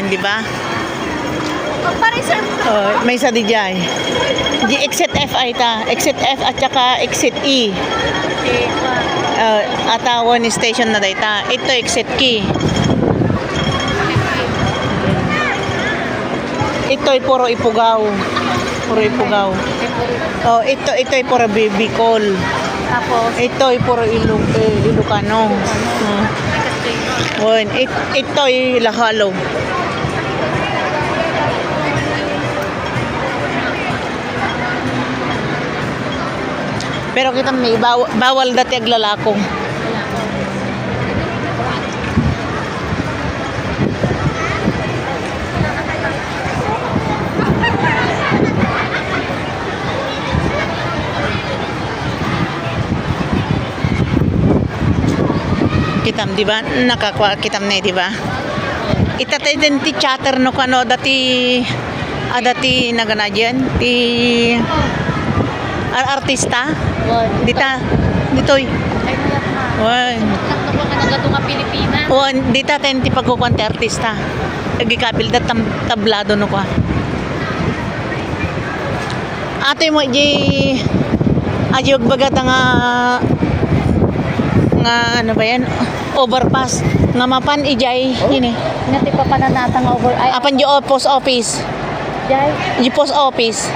Di ba? Pare sir. May sa dijay. Di exit F ay ta. Exit F at saka exit E. Atawan station na dayta. Ito exit key. Ito ay puro Ipugaw. Puro Ipugaw. Ito ay puro Bicol. Tapos Ito ay puro Ilocano. Ito ay Lahalo. Pero kita may bawal dati aglalako. Kitam, di ba? Nakakuha kitam na, di ba? Itatay din ti chatter no kano dati nagana diyan ti artista ditoy. ay naglato nga Pilipinas. Dita ten ti pagkukuan ti artista. Nagikabil da tablado no kwa. Ate mo di ayog bagat nga ano ba yan? Overpass. Nga mapan ijay yun eh. Ngati pa pananatang over ay Apan yung post office. jay. Yung post office.